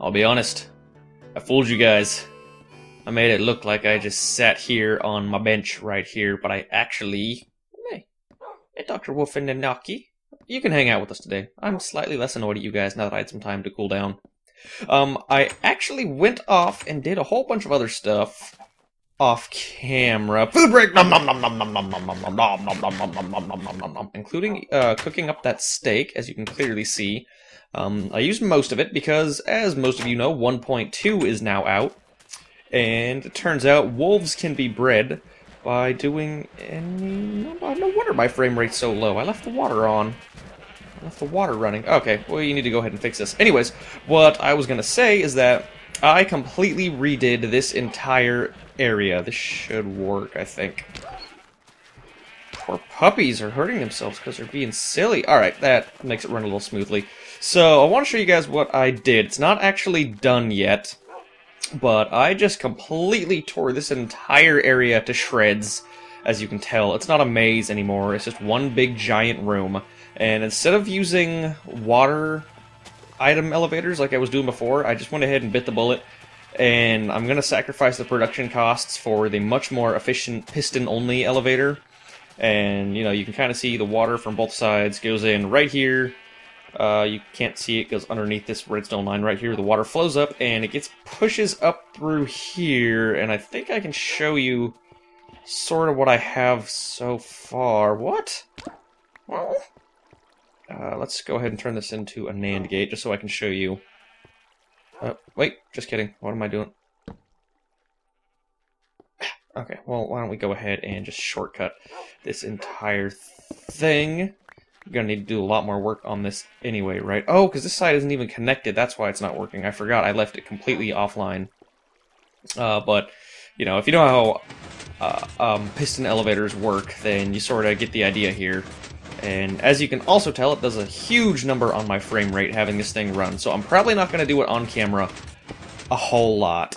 I'll be honest, I fooled you guys. I made it look like I just sat here on my bench right here, but I actually... Hey, Dr. Woof and Nanaki, you can hang out with us today. I'm slightly less annoyed at you guys now that I had some time to cool down. I actually went off and did a whole bunch of other stuff off camera. Food break! Nom nom nom nom nom nom nom nom nom nom nom nom nom nom nom nom nom nom, including cooking up that steak, as you can clearly see. I used most of it because, as most of you know, 1.2 is now out. And it turns out wolves can be bred by doing any... No wonder my frame rate's so low. I left the water on. I left the water running. Okay, well, you need to go ahead and fix this. Anyways, what I was going to say is that I completely redid this entire area. This should work, I think. Poor puppies are hurting themselves because they're being silly. Alright, that makes it run a little smoothly. So, I want to show you guys what I did. It's not actually done yet, but I just completely tore this entire area to shreds. As you can tell, it's not a maze anymore. It's just one big giant room. And instead of using water item elevators like I was doing before, I just went ahead and bit the bullet. And I'm going to sacrifice the production costs for the much more efficient piston-only elevator. And, you know, you can kind of see the water from both sides goes in right here. You can't see it because underneath this redstone line right here, the water flows up and it pushes up through here. And I think I can show you sort of what I have so far. What? Well, let's go ahead and turn this into a NAND gate just so I can show you. Wait, just kidding. What am I doing? Okay, well, why don't we go ahead and just shortcut this entire thing. You're gonna need to do a lot more work on this anyway, right? Oh, because this side isn't even connected. That's why it's not working. I forgot. I left it completely offline. But, you know, if you know how piston elevators work, then you sort of get the idea here. And as you can also tell, it does a huge number on my frame rate having this thing run. So I'm probably not going to do it on camera a whole lot.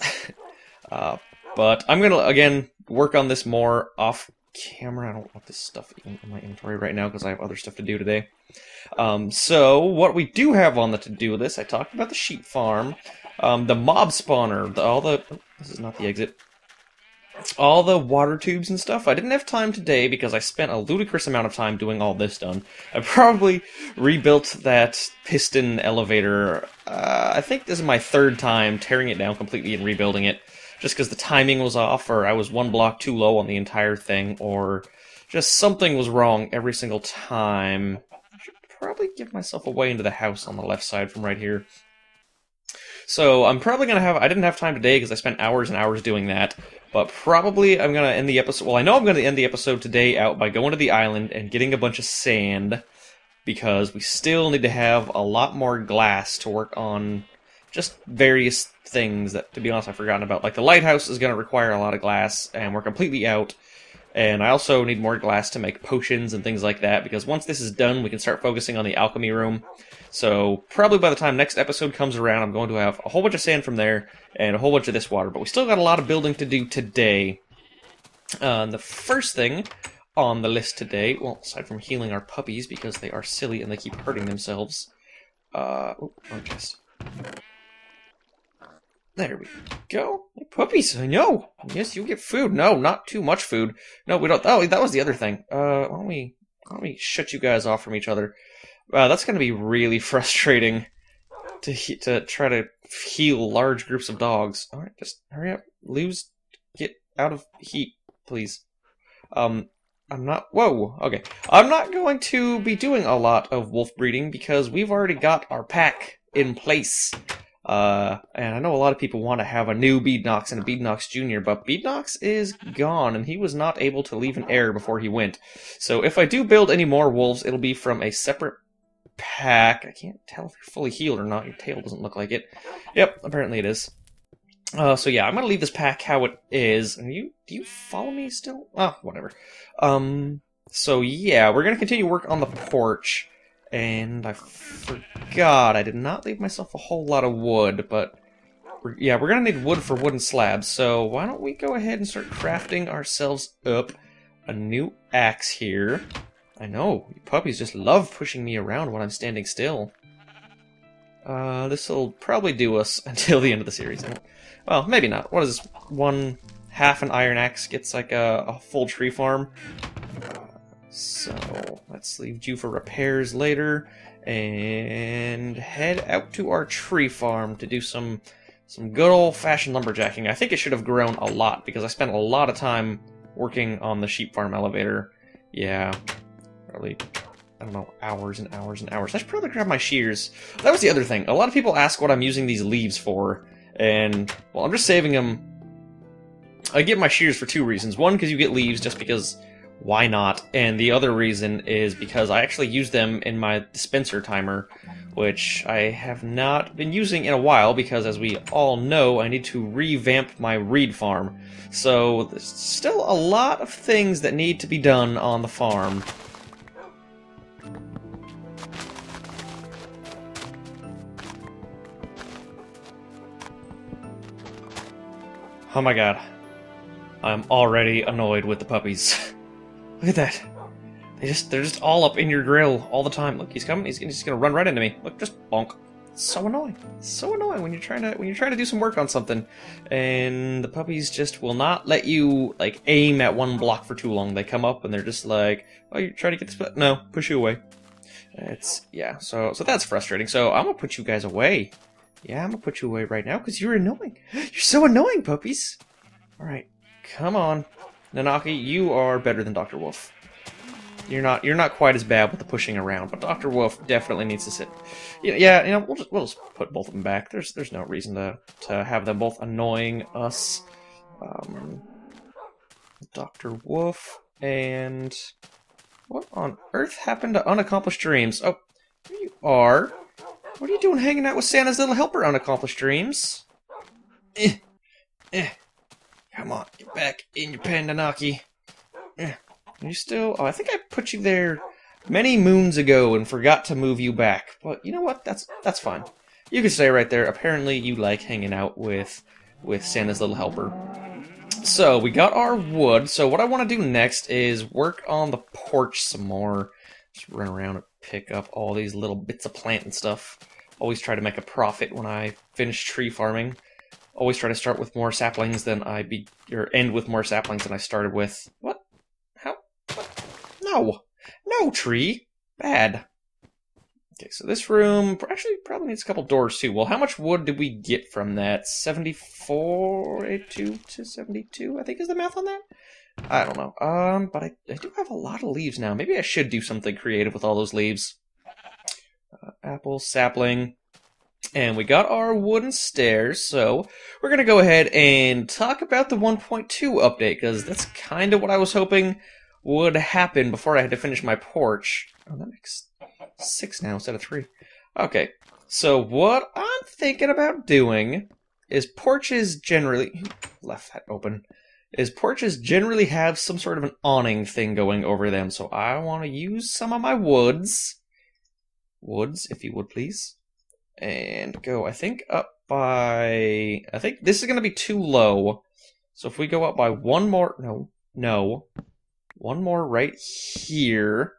But I'm going to, again, work on this more off camera. I don't want this stuff in my inventory right now because I have other stuff to do today. So what we do have on the to-do list, I talked about the sheep farm, the mob spawner, this is not the exit. All the water tubes and stuff. I didn't have time today because I spent a ludicrous amount of time doing all this done. I probably rebuilt that piston elevator. I think this is my third time tearing it down completely and rebuilding it. Just because the timing was off, or I was one block too low on the entire thing, or just something was wrong every single time. I should probably give myself a way into the house on the left side from right here. So I'm probably going to have... I didn't have time today because I spent hours and hours doing that. But probably I'm going to end the episode... Well, I know I'm going to end the episode today out by going to the island and getting a bunch of sand. Because we still need to have a lot more glass to work on just various things that, to be honest, I've forgotten about. Like the lighthouse is going to require a lot of glass, and we're completely out. And I also need more glass to make potions and things like that, because once this is done, we can start focusing on the Alchemy Room. So probably by the time next episode comes around, I'm going to have a whole bunch of sand from there, and a whole bunch of this water. But we still got a lot of building to do today. The first thing on the list today, well, aside from healing our puppies, because they are silly and they keep hurting themselves. Oh, chest. There we go. Hey, puppies, I know. Yes, you get food. No, not too much food. No, we don't. Oh, that was the other thing. Why don't we shut you guys off from each other? That's going to be really frustrating to try to heal large groups of dogs. All right, just hurry up. Lose, get out of heat, please. I'm not... Whoa, okay. I'm not going to be doing a lot of wolf breeding because we've already got our pack in place. And I know a lot of people want to have a new Beadnox and a Beadnox Jr., but Beadnox is gone, and he was not able to leave an heir before he went. So if I do build any more wolves, it'll be from a separate pack. I can't tell if you're fully healed or not. Your tail doesn't look like it. Yep, apparently it is. So yeah, I'm gonna leave this pack how it is. And do you follow me still? Oh, whatever. So yeah, we're gonna continue work on the porch. And I forgot, I did not leave myself a whole lot of wood, but we're going to need wood for wooden slabs, so why don't we go ahead and start crafting ourselves up a new axe here. I know, you puppies just love pushing me around when I'm standing still. This'll probably do us until the end of the series. Well, maybe not. What is this? Half an iron axe gets like a full tree farm. So let's leave you for repairs later and head out to our tree farm to do some good old-fashioned lumberjacking. I think it should have grown a lot because I spent a lot of time working on the sheep farm elevator. Yeah, probably, I don't know, hours and hours and hours. I should probably grab my shears. That was the other thing. A lot of people ask what I'm using these leaves for, and, well, I'm just saving them. I get my shears for two reasons. One, because you get leaves, just because why not? And the other reason is because I actually use them in my dispenser timer, which I have not been using in a while because, as we all know, I need to revamp my reed farm. So there's still a lot of things that need to be done on the farm. Oh my god. I'm already annoyed with the puppies. Look at that. They're just all up in your grill all the time. Look, he's coming. He's just gonna run right into me. Look, just bonk. It's so annoying. It's so annoying when you're trying to do some work on something, and the puppies just will not let you like aim at one block for too long. They come up and they're just like, "Oh, you're trying to get this? No, push you away." Yeah. So that's frustrating. So I'm gonna put you guys away. Yeah, I'm gonna put you away right now because you're annoying. You're so annoying, puppies. All right, come on, Nanaki. You are better than Dr. Woof. You're not quite as bad with the pushing around, but Dr. Wolf definitely needs to sit. Yeah, you know, we'll just put both of them back. There's no reason to have them both annoying us. Dr. Wolf and what on earth happened to Unaccomplished Dreams? Oh, here you are. What are you doing hanging out with Santa's little helper, Unaccomplished Dreams? Come on, get back in your pen, Nanaki. You still... Oh, I think I put you there many moons ago and forgot to move you back. But you know what? That's fine. You can stay right there. Apparently you like hanging out with Santa's little helper. So, we got our wood. So what I want to do next is work on the porch some more. Just run around and pick up all these little bits of plant and stuff. Always try to make a profit when I finish tree farming. Always try to start with more saplings than or end with more saplings than I started with. What? How? What? No! No, tree! Bad. Okay, so this room actually probably needs a couple doors too. Well, how much wood did we get from that? 74, 82 to 72, I think is the math on that? I don't know. But I do have a lot of leaves now. Maybe I should do something creative with all those leaves. Apple, sapling. And we got our wooden stairs, so we're going to go ahead and talk about the 1.2 update, because that's kind of what I was hoping would happen before I had to finish my porch. Oh, that makes 6 now instead of 3. Okay, so what I'm thinking about doing is porches generally... left that open. Is porches generally have some sort of an awning thing going over them, so I want to use some of my woods, if you would please, and go, I think, up by... I think this is going to be too low, so if we go up by one more... No. One more right here,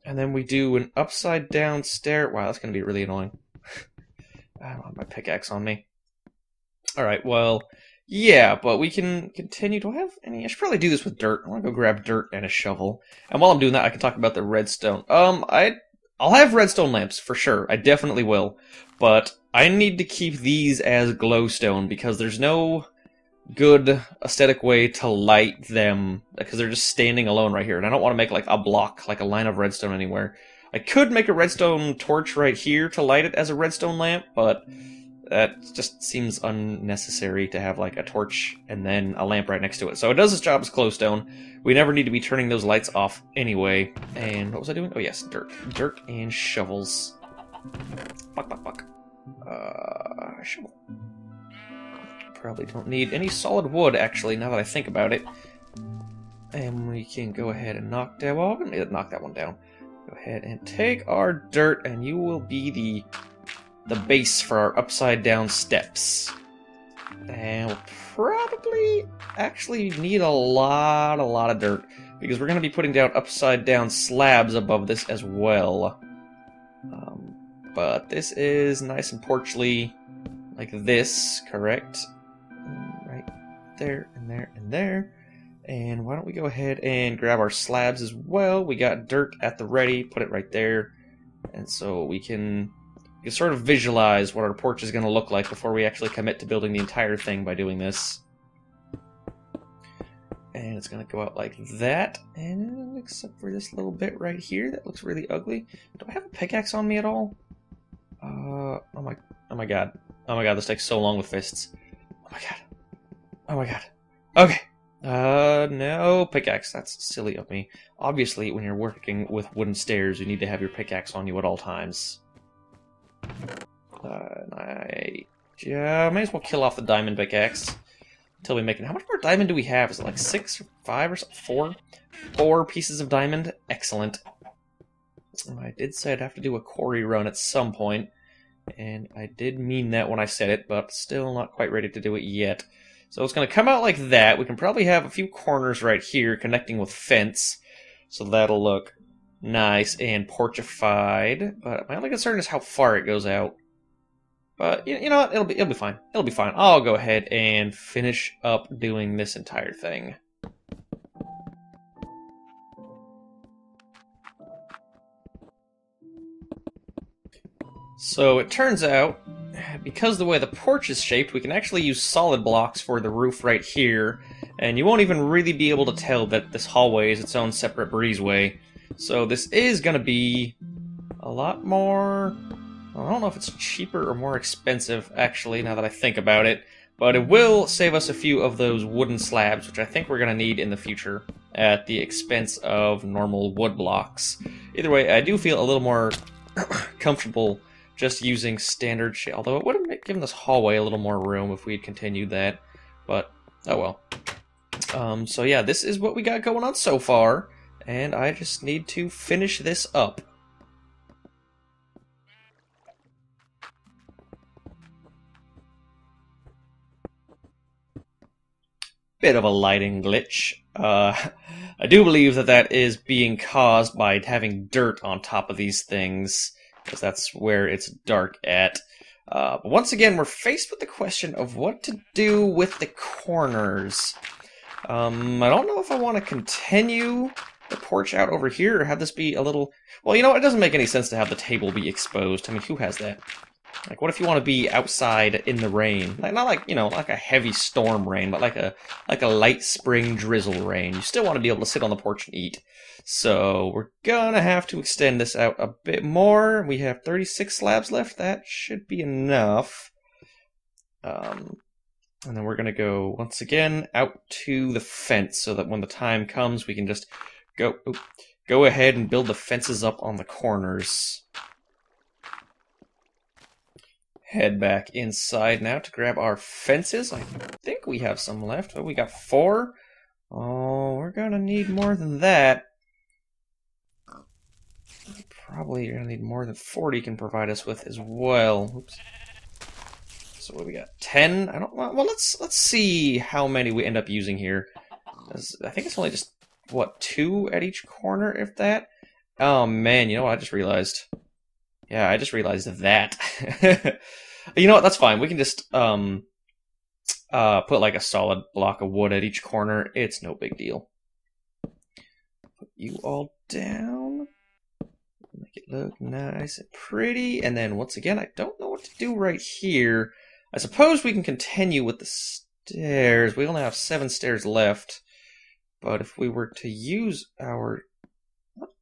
and then we do an upside down stair... Wow, that's going to be really annoying. I don't have my pickaxe on me. Alright, well... yeah, but we can continue. Do I have any? I should probably do this with dirt. I want to go grab dirt and a shovel. And while I'm doing that, I can talk about the redstone. I'll have redstone lamps, for sure. I definitely will. But I need to keep these as glowstone, because there's no good aesthetic way to light them, because they're just standing alone right here. And I don't want to make, like, a block, like a line of redstone anywhere. I could make a redstone torch right here to light it as a redstone lamp, but... that just seems unnecessary to have, like, a torch and then a lamp right next to it. So it does its job as glowstone. We never need to be turning those lights off anyway. And what was I doing? Oh, yes, dirt. Dirt and shovels. Buck, buck, buck. Shovel. Probably don't need any solid wood, actually, now that I think about it. And we can go ahead and knock that... well, I'm going to knock that one down. Go ahead and take our dirt, and you will be the base for our upside down steps. And we'll probably actually need a lot of dirt, because we're going to be putting down upside down slabs above this as well. but this is nice and porchly, like this, correct? Right there, and there, and there. And why don't we go ahead and grab our slabs as well? We got dirt at the ready, put it right there. And so we can sort of visualize what our porch is going to look like before we actually commit to building the entire thing by doing this. And it's going to go out like that, and except for this little bit right here that looks really ugly. Do I have a pickaxe on me at all? Oh my god. Oh my god, this takes so long with fists. Oh my god. Oh my god. Okay. No pickaxe. That's silly of me. Obviously, when you're working with wooden stairs, you need to have your pickaxe on you at all times. I may as well kill off the diamond pickaxe until we make it. How much more diamond do we have? Is it like 6 or 5 or something? 4? 4 pieces of diamond? Excellent. I did say I'd have to do a quarry run at some point, and I did mean that when I said it, but still not quite ready to do it yet. So it's going to come out like that. We can probably have a few corners right here connecting with fence, so that'll look nice and porchified. But my only concern is how far it goes out. But you know what? It'll be fine. It'll be fine. I'll go ahead and finish up doing this entire thing. So it turns out, because the way the porch is shaped, we can actually use solid blocks for the roof right here, and you won't even really be able to tell that this hallway is its own separate breezeway. So this is going to be a lot more... I don't know if it's cheaper or more expensive, actually, now that I think about it, but it will save us a few of those wooden slabs, which I think we're going to need in the future, at the expense of normal wood blocks. Either way, I do feel a little more comfortable just using standard shit, although it would have given this hallway a little more room if we had continued that, but oh well. So yeah, this is what we got going on so far, and I just need to finish this up. Bit of a lighting glitch. I do believe that is being caused by having dirt on top of these things, because that's where it's dark at. But once again, we're faced with the question of what to do with the corners. I don't know if I want to continue the porch out over here, or have this be a little... Well, you know, it doesn't make any sense to have the table be exposed. I mean, who has that? Like, what if you want to be outside in the rain? Like, not like, you know, like a heavy storm rain, but like a light spring drizzle rain. You still want to be able to sit on the porch and eat. So we're gonna have to extend this out a bit more. We have 36 slabs left. That should be enough. And then we're gonna go, once again, out to the fence so that when the time comes, we can just go ahead and build the fences up on the corners. Head back inside now to grab our fences. I think we have some left. Oh, we got 4. Oh, we're gonna need more than that. Probably gonna need more than 40 can provide us with as well. Oops. So what we got? 10? I don't. Well, let's see how many we end up using here. I think it's only just what, 2 at each corner, if that. Oh man, you know what I just realized? Yeah, I just realized that. You know what, that's fine. We can just put like a solid block of wood at each corner. It's no big deal. Put you all down. Make it look nice and pretty. And then once again, I don't know what to do right here. I suppose we can continue with the stairs. We only have 7 stairs left. But if we were to use our...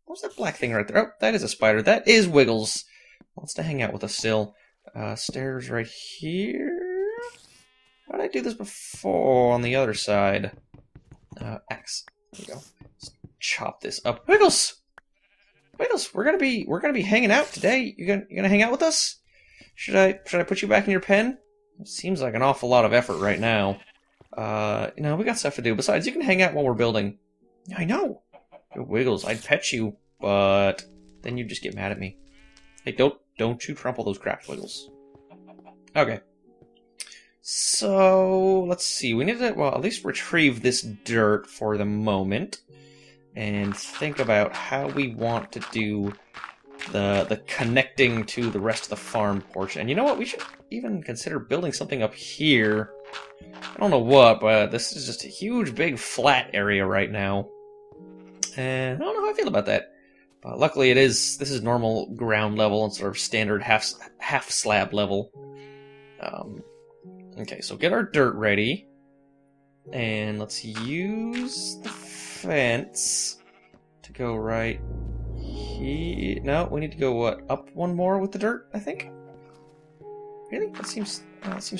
What's that black thing right there? Oh, that is a spider. That is Wiggles. Wants to hang out with us still. Stairs right here. How did I do this before on the other side? Axe. There we go. Let's chop this up. Wiggles! Wiggles, we're gonna be hanging out today. You gonna hang out with us? Should I put you back in your pen? It seems like an awful lot of effort right now. You know, we got stuff to do. Besides, you can hang out while we're building. I know. Wiggles, I'd pet you, but then you'd just get mad at me. Hey, don't you trample those crafts, Wiggles. Okay. So, let's see. We need to, well, at least retrieve this dirt for the moment. And think about how we want to do the connecting to the rest of the farm porch. And you know what? We should even consider building something up here. I don't know what, but this is just a huge, big, flat area right now. And I don't know how I feel about that. Luckily, this is normal ground level and sort of standard half slab level. Okay, so get our dirt ready. And let's use the fence to go right here. No, we need to go, what, up one more with the dirt, I think? Really? That seems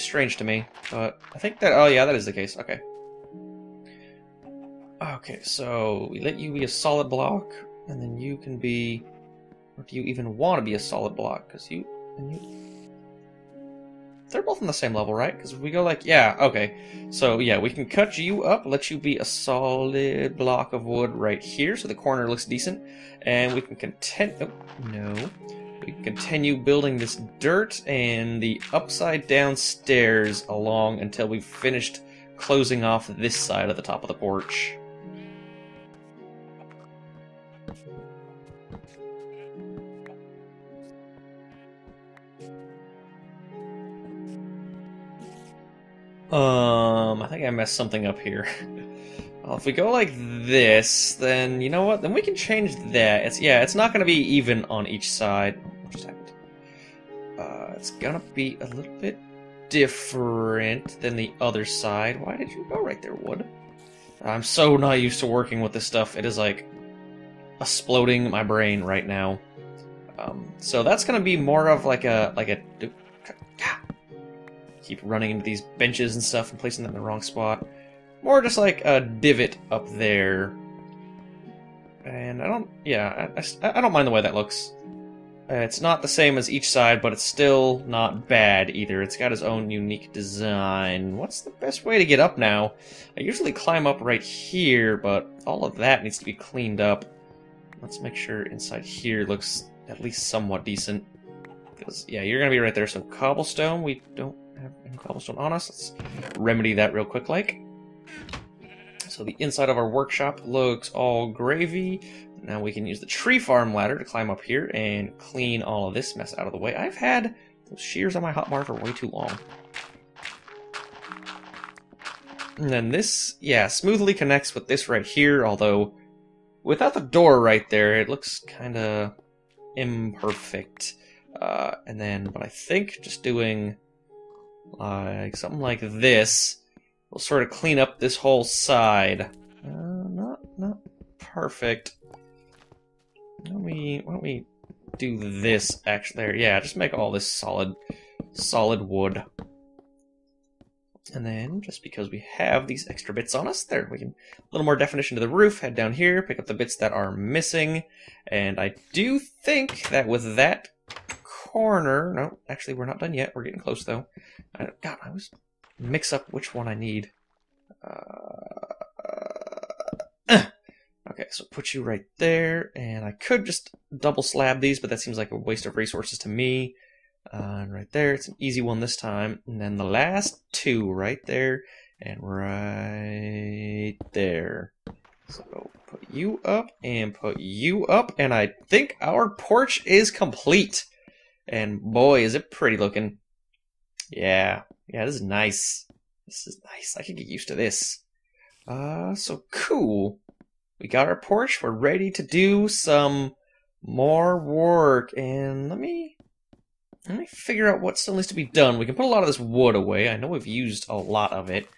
strange to me. But I think that, oh yeah, that is the case. Okay. Okay, so we let you be a solid block, and then you can be, or do you even want to be a solid block? Because they're both on the same level, right? Because if we go like, yeah, okay. So yeah, we can cut you up, let you be a solid block of wood right here, so the corner looks decent, and we can continue building this dirt and the upside down stairs along until we've finished closing off this side of the top of the porch. I think I messed something up here. Well, if we go like this, then you know what? Then we can change that. It's not going to be even on each side. What just happened? It's gonna be a little bit different than the other side. Why did you go right there, wood? I'm so not used to working with this stuff. It is like exploding my brain right now. So that's gonna be more of like a keep running into these benches and stuff and placing them in the wrong spot. More just like a divot up there. And I don't mind the way that looks. It's not the same as each side, but it's still not bad either. It's got its own unique design. What's the best way to get up now? I usually climb up right here, but all of that needs to be cleaned up. Let's make sure inside here looks at least somewhat decent. Because, yeah, you're going to be right there. So cobblestone, we don't have any cobblestone on us. Let's remedy that real quick like. So the inside of our workshop looks all gravy. Now we can use the tree farm ladder to climb up here and clean all of this mess out of the way. I've had those shears on my hotbar for way too long. And then this, yeah, smoothly connects with this right here, although without the door right there, it looks kind of imperfect. But I think just doing like something like this will sort of clean up this whole side. Not perfect. Why don't we do this actually there? Yeah, just make all this solid wood. And then, just because we have these extra bits on us, there, we can, a little more definition to the roof, head down here, pick up the bits that are missing, and I do think that with that corner, no, actually we're not done yet, we're getting close though. God, I always mix up which one I need. Okay, so put you right there, and I could just double slab these, but that seems like a waste of resources to me. And right there, it's an easy one this time. And then the last two right there, and right there. So put you up, and put you up, and I think our porch is complete. And boy, is it pretty looking. Yeah, this is nice. This is nice. I can get used to this. So cool. We got our porch. We're ready to do some more work. And let me figure out what still needs to be done. We can put a lot of this wood away. I know we've used a lot of it.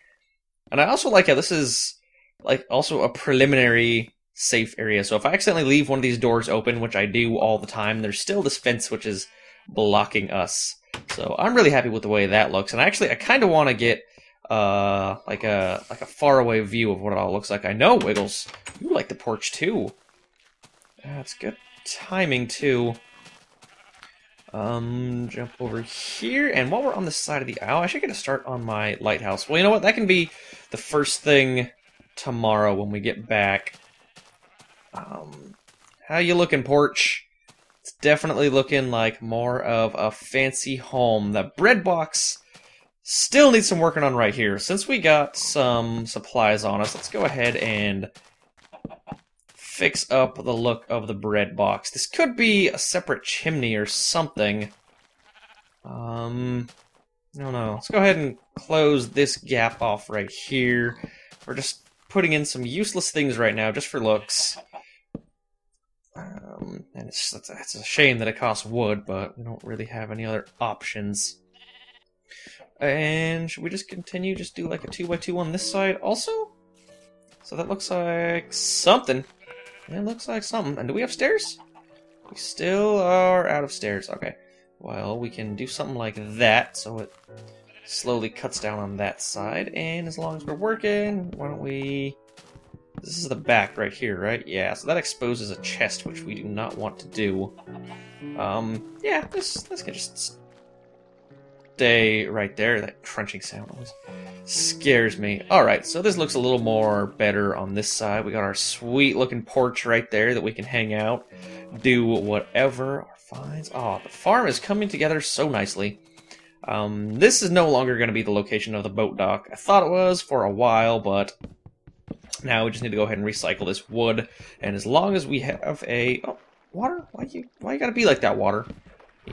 And I also like how this is like also a preliminary safe area. So if I accidentally leave one of these doors open, which I do all the time, there's still this fence which is blocking us. So I'm really happy with the way that looks. And I kind of want to get like a faraway view of what it all looks like. I know, Wiggles, you like the porch too. That's good timing too. Jump over here, and while we're on the side of the owl, I should get a start on my lighthouse. Well, you know what? That can be the first thing tomorrow when we get back. How you looking, Porch? It's definitely looking like more of a fancy home. The bread box still needs some working on right here. Since we got some supplies on us, let's go ahead and fix up the look of the bread box. This could be a separate chimney or something. I don't know. Let's go ahead and close this gap off right here. We're just putting in some useless things right now, just for looks. And it's a shame that it costs wood, but we don't really have any other options. And should we just continue? Just do like a 2x2 on this side also? So that looks like something. It looks like something. And do we have stairs? We still are out of stairs. Okay. Well, we can do something like that, so it slowly cuts down on that side. And as long as we're working, why don't we... This is the back right here, right? Yeah, so that exposes a chest, which we do not want to do. Yeah, this can just stay right there. That crunching sound always scares me. Alright, so this looks a little more better on this side. We got our sweet-looking porch right there that we can hang out, do whatever our finds. Oh, the farm is coming together so nicely. This is no longer going to be the location of the boat dock. I thought it was for a while, but now we just need to go ahead and recycle this wood. And as long as we have a... Oh, water? Why you gotta be like that, water?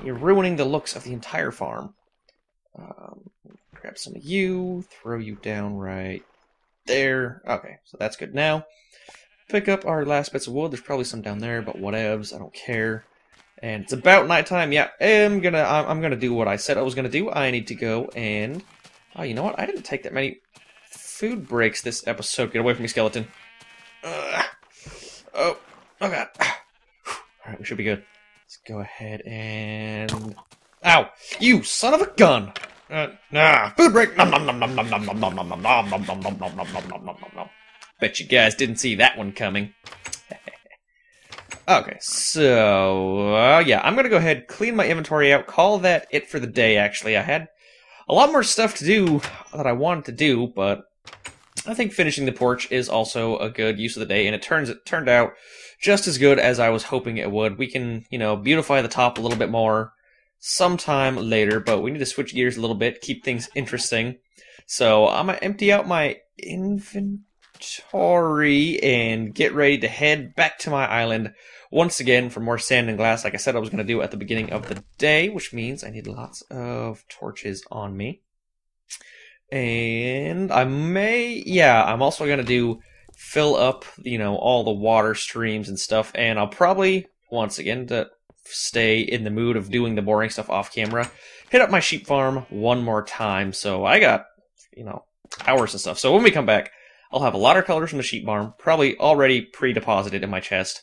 You're ruining the looks of the entire farm. Grab some of you, throw you down right there. Okay, so that's good now. Pick up our last bits of wood. There's probably some down there, but whatevs, I don't care. And it's about nighttime. Yeah, I'm gonna do what I said I was gonna do. I need to go and... Oh, you know what? I didn't take that many food breaks this episode. Get away from me, skeleton. Oh god. Alright, we should be good. Let's go ahead and... Ow! You son of a gun! Food break! Nom nom nom nom nom nom nom nom nom nom nom nom nom nom nom nom nom nom nom. Bet you guys didn't see that one coming. Okay, so... yeah, I'm gonna go ahead, clean my inventory out, call that it for the day, actually. I had a lot more stuff to do that I wanted to do, but I think finishing the porch is also a good use of the day, and it turned out just as good as I was hoping it would. We can, you know, beautify the top a little bit more sometime later, but we need to switch gears a little bit, keep things interesting. So I'm going to empty out my inventory and get ready to head back to my island once again for more sand and glass, like I said I was going to do at the beginning of the day, which means I need lots of torches on me. And I'm also going to fill up, you know, all the water streams and stuff, and I'll probably, once again, to stay in the mood of doing the boring stuff off camera, hit up my sheep farm one more time. So I got, you know, hours and stuff. So when we come back, I'll have a lot of colors from the sheep farm, probably already pre-deposited in my chest.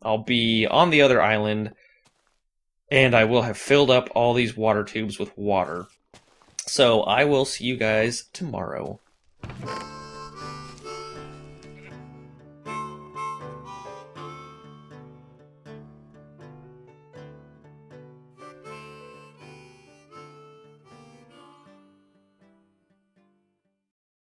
I'll be on the other island, and I will have filled up all these water tubes with water. So I will see you guys tomorrow.